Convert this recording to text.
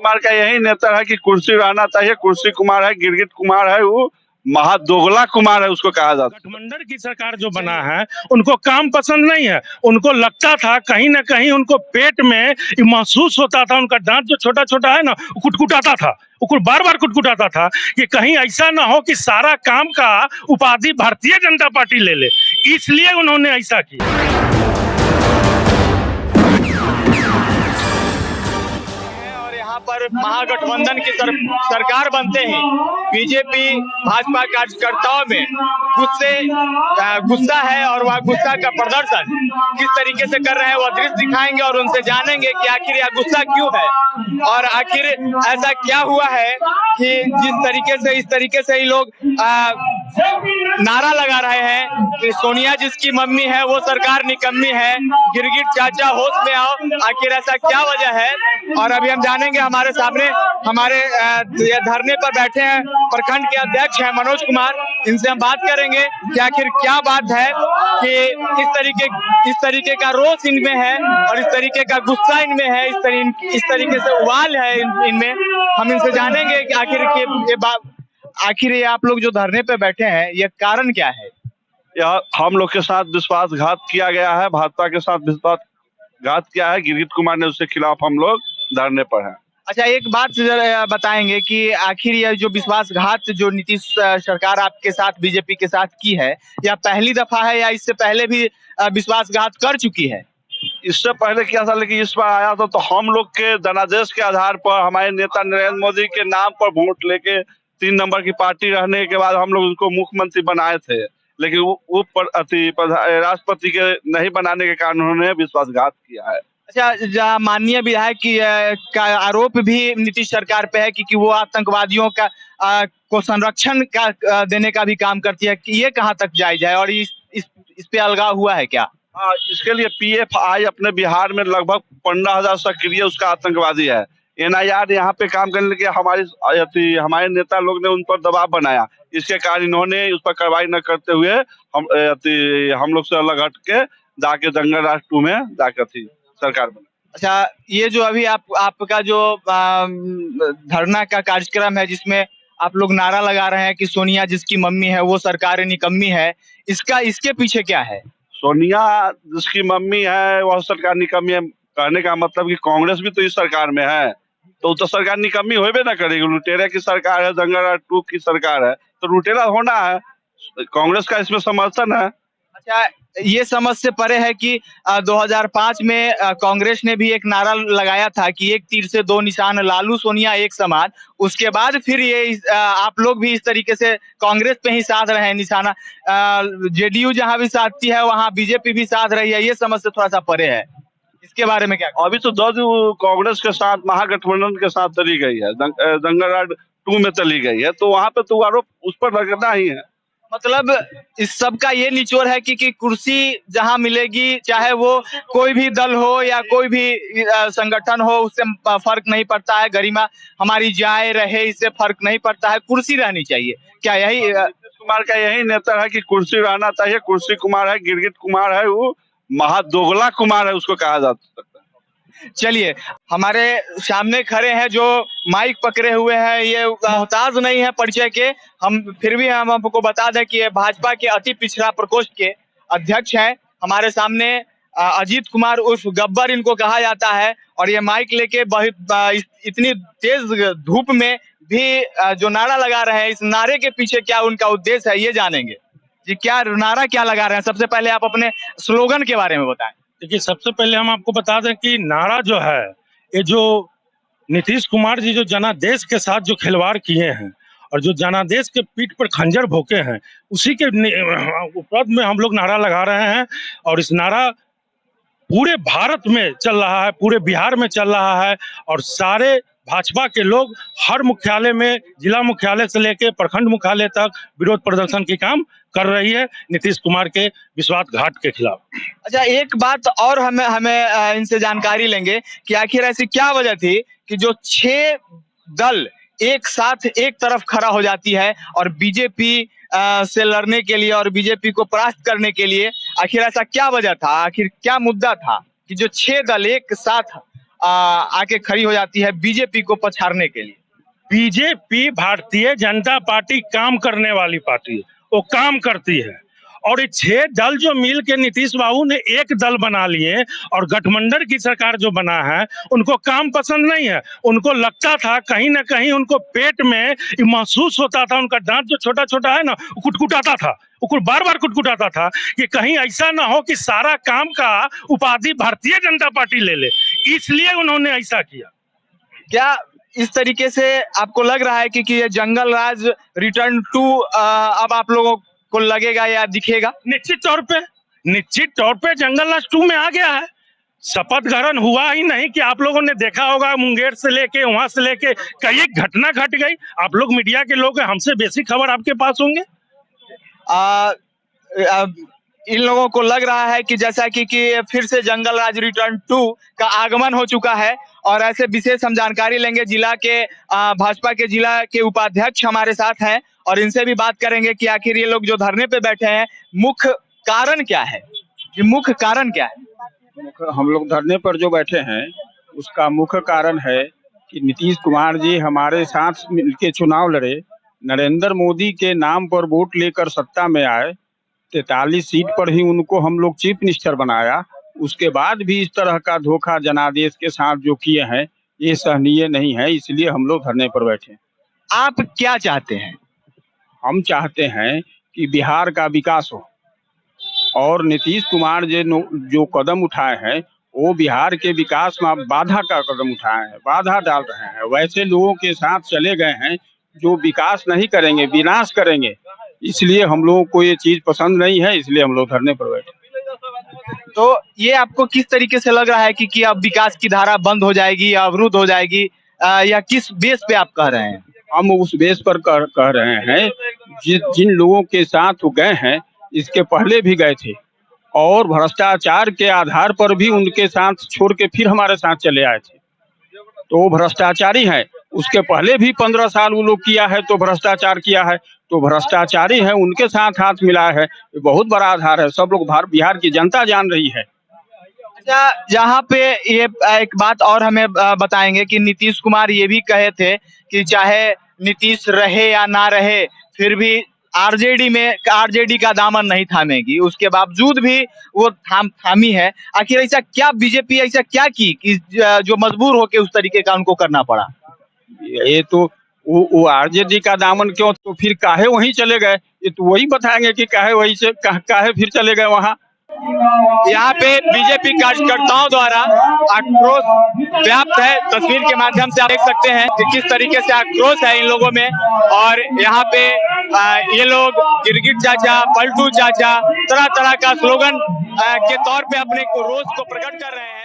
कुमार का यही नेता है कि कुर्सी रहना चाहिए। कुर्सी कुमार है, गिरगिट कुमार है, वो महादोगला कुमार है उसको कहा जाता है। गठबंधन की सरकार जो बना है उनको काम पसंद नहीं है। उनको लगता था कहीं ना कहीं उनको पेट में ये महसूस होता था, उनका दांत जो छोटा छोटा है ना वो कुटकुटाता था, वो बार बार कुटकुटाता था कि कहीं ऐसा ना हो कि सारा काम का उपाधि भारतीय जनता पार्टी ले ले, इसलिए उन्होंने ऐसा किया। यहाँ पर महागठबंधन की सरकार बनते ही बीजेपी भाजपा कार्यकर्ताओं में गुस्सा है और वह गुस्सा का प्रदर्शन किस तरीके से कर रहे हैं वह दृश्य दिखाएंगे और उनसे जानेंगे कि आखिर यह गुस्सा क्यों है और आखिर ऐसा क्या हुआ है कि इस तरीके से ही लोग नारा लगा रहे हैं कि सोनिया जिसकी मम्मी है वो सरकार निकम्मी है, गिरगिट चाचा होश में आओ। आखिर ऐसा क्या वजह है और अभी हम जानेंगे। हमारे सामने हमारे ये धरने पर बैठे हैं प्रखंड के अध्यक्ष हैं मनोज कुमार, इनसे हम बात करेंगे कि आखिर क्या बात है कि इस तरीके का रोष इनमें है और इस तरीके का गुस्सा इनमें है, इस तरीके से उबाल है इनमें। हम इनसे जानेंगे कि आखिर ये आप लोग जो धरने पे बैठे हैं ये कारण क्या है? यह हम लोग के साथ विश्वासघात किया गया है, भाजपा के साथ विश्वासघात किया है गिरगिट कुमार ने, उसके खिलाफ हम लोग धरने पर हैं। अच्छा, एक बात बताएंगे कि आखिर यह जो विश्वासघात जो नीतीश सरकार आपके साथ बीजेपी के साथ की है, यह पहली दफा है या इससे पहले भी विश्वासघात कर चुकी है? इससे पहले किया था, लेकिन इस बार आया था तो हम लोग के जनादेश के आधार पर हमारे नेता नरेंद्र मोदी के नाम पर वोट लेके 3 नंबर की पार्टी रहने के बाद हम लोग उसको मुख्यमंत्री बनाए थे, लेकिन वो राष्ट्रपति के नहीं बनाने के कारण उन्होंने विश्वासघात किया है। अच्छा, माननीय विधायक का आरोप भी नीतीश सरकार पे है कि वो आतंकवादियों का को संरक्षण का देने का भी काम करती है, कि ये कहाँ तक जायज है और इस पे अलगाव हुआ है क्या? हाँ, इसके लिए PFI अपने बिहार में लगभग 15,000 सक्रिय उसका आतंकवादी है। NIR यहाँ पे काम करने के हमारे नेता लोग ने उन पर दबाव बनाया, इसके कारण इन्होंने उस पर कार्रवाई न करते हुए हम लोग से अलग हट के जाके दंगल राज 2 में जाकर थी सरकार बना। अच्छा, ये जो अभी आपका जो धरना का कार्यक्रम है जिसमें आप लोग नारा लगा रहे हैं कि सोनिया जिसकी मम्मी है वो सरकार निकम्मी है, इसके पीछे क्या है? सोनिया जिसकी मम्मी है वह सरकार निकम्मी है कहने का मतलब कि कांग्रेस भी तो इस सरकार में है, तो सरकार निकम्मी होबे ना करेगी। लुटेरा की सरकार है, दंगल राज 2 की सरकार है, तो लुटेरा होना है। कांग्रेस का इसमें समर्थन है। अच्छा, ये समझ से परे है कि 2005 में कांग्रेस ने भी एक नारा लगाया था कि एक तीर से 2 निशान, लालू सोनिया एक समान। उसके बाद फिर ये आप लोग भी इस तरीके से कांग्रेस पे ही साध रहे हैं निशाना। JDU जहां भी साधती है वहां बीजेपी भी साध रही है, ये समझ से थोड़ा सा परे है, इसके बारे में क्या? अभी तो कांग्रेस के साथ महागठबंधन के साथ चली गई है, दंगल राज 2 में चली गई है, तो वहां पे तो आरोप उस पर लगना ही है। मतलब इस सब का ये निचोड़ है कि कुर्सी जहां मिलेगी, चाहे वो कोई भी दल हो या कोई भी संगठन हो, उससे फर्क नहीं पड़ता है। गरिमा हमारी जाए रहे, इससे फर्क नहीं पड़ता है, कुर्सी रहनी चाहिए। क्या यही कुमार का यही नेता है कि कुर्सी रहना चाहिए। कुर्सी कुमार है, गिरगिट कुमार है, वो महादोगला कुमार है उसको कहा जा सकता है। चलिए, हमारे सामने खड़े हैं जो माइक पकड़े हुए हैं, ये मोहताज नहीं है परिचय के, हम फिर भी हम आपको बता दें कि ये भाजपा के अति पिछड़ा प्रकोष्ठ के अध्यक्ष हैं। हमारे सामने अजीत कुमार उर्फ गब्बर इनको कहा जाता है और ये माइक लेके बहुत इतनी तेज धूप में भी जो नारा लगा रहे हैं, इस नारे के पीछे क्या उनका उद्देश्य है ये जानेंगे। जी, क्या नारा क्या लगा रहे हैं? सबसे पहले आप अपने स्लोगन के बारे में बताएं। देखिए, सबसे पहले हम आपको बता दें कि नारा जो है, ये जो नीतीश कुमार जी जो जनादेश के साथ जो खिलवाड़ किए हैं और जो जनादेश के पीठ पर खंजर भोंके हैं, उसी के उपलब्ध में हम लोग नारा लगा रहे हैं। और इस नारा पूरे भारत में चल रहा है, पूरे बिहार में चल रहा है और सारे भाजपा के लोग हर मुख्यालय में, जिला मुख्यालय से लेकर प्रखंड मुख्यालय तक विरोध प्रदर्शन की काम कर रही है नीतीश कुमार के विश्वासघात के खिलाफ। अच्छा, एक बात और हमें इनसे जानकारी लेंगे कि आखिर ऐसी क्या वजह थी कि जो 6 दल एक साथ एक तरफ खड़ा हो जाती है और बीजेपी से लड़ने के लिए और बीजेपी को परास्त करने के लिए, आखिर ऐसा क्या वजह था? आखिर क्या मुद्दा था कि जो 6 दल एक साथ आके खड़ी हो जाती है बीजेपी को पछाड़ने के लिए। बीजेपी भारतीय जनता पार्टी काम करने वाली पार्टी है, वो काम करती है। और ये 6 दल जो मिल के नीतीश बाबू ने एक दल बना लिए और गठबंधन की सरकार जो बना है, उनको काम पसंद नहीं है। उनको लगता था कहीं ना कहीं उनको पेट में ये महसूस होता था, उनका दांत जो छोटा छोटा है ना, वो कुटकुटाता था, वो बार बार कुटकुटाता था कि कहीं ऐसा ना हो कि सारा काम का उपाधि भारतीय जनता पार्टी ले ले, इसलिए उन्होंने ऐसा किया। क्या इस तरीके से आपको लग रहा है कि ये जंगल राज रिटर्न टू अब आप लोगों को लगेगा या दिखेगा? निश्चित तौर पे जंगल राज 2 में आ गया है। शपथ ग्रहण हुआ ही नहीं कि आप लोगों ने देखा होगा, मुंगेर से लेके वहां से लेके कई घटना घट गई। आप लोग मीडिया के लोग हैं, हमसे बेसिक खबर आपके पास होंगे। इन लोगों को लग रहा है कि जैसा कि फिर से जंगल राज रिटर्न 2 का आगमन हो चुका है, और ऐसे विशेष हम जानकारी लेंगे। जिला के भाजपा के जिला के उपाध्यक्ष हमारे साथ हैं और इनसे भी बात करेंगे कि आखिर ये लोग जो धरने पे बैठे हैं, मुख्य कारण क्या है? ये मुख्य कारण क्या है? हम लोग धरने पर जो बैठे हैं उसका मुख्य कारण है कि नीतीश कुमार जी हमारे साथ मिलकर चुनाव लड़े, नरेंद्र मोदी के नाम पर वोट लेकर सत्ता में आए, 43 सीट पर ही उनको हम लोग चीफ मिनिस्टर बनाया। उसके बाद भी इस तरह का धोखा जनादेश के साथ जो किए हैं, ये सहनीय नहीं है, इसलिए हम लोग धरने पर बैठे। आप क्या चाहते हैं? हम चाहते हैं कि बिहार का विकास हो, और नीतीश कुमार जी जो कदम उठाए हैं वो बिहार के विकास में बाधा का कदम उठाए हैं, बाधा डाल रहे हैं। वैसे लोगों के साथ चले गए हैं जो विकास नहीं करेंगे, विनाश करेंगे। इसलिए हम लोगों को ये चीज पसंद नहीं है, इसलिए हम लोग धरने पर बैठे। तो ये आपको किस तरीके से लग रहा है कि अब विकास की धारा बंद हो जाएगी या अवरुद्ध हो जाएगी, या किस बेस पे आप कह रहे हैं? हम उस बेस पर कह रहे हैं जिन लोगों के साथ वो गए हैं, इसके पहले भी गए थे और भ्रष्टाचार के आधार पर भी उनके साथ छोड़ के फिर हमारे साथ चले आए थे, तो वो भ्रष्टाचारी है। उसके पहले भी 15 साल वो लोग किया है तो भ्रष्टाचार किया है, तो भ्रष्टाचारी है, उनके साथ हाथ मिला है। ये बहुत बड़ा आधार है, सब लोग बिहार की जनता जान रही है। अच्छा, जहाँ पे ये एक बात और हमें बताएंगे कि नीतीश कुमार ये भी कहे थे कि चाहे नीतीश रहे या ना रहे, फिर भी आरजेडी का दामन नहीं थामेगी। उसके बावजूद भी वो थामी है। आखिर ऐसा क्या बीजेपी ऐसा क्या की कि जो मजबूर होके उस तरीके का उनको करना पड़ा? ये तो वो आरजेडी का दामन क्यों, तो फिर काहे वहीं चले गए? ये तो वही बताएंगे कि काहे वहीं से काहे फिर चले गए वहाँ। यहाँ पे बीजेपी कार्यकर्ताओं द्वारा आक्रोश व्याप्त है। तस्वीर के माध्यम से आप देख सकते हैं कि किस तरीके से आक्रोश है इन लोगों में। और यहाँ पे ये लोग गिरगिट चाचा, पलटू चाचा, तरह तरह का स्लोगन के तौर पे अपने रोष को प्रकट कर रहे हैं।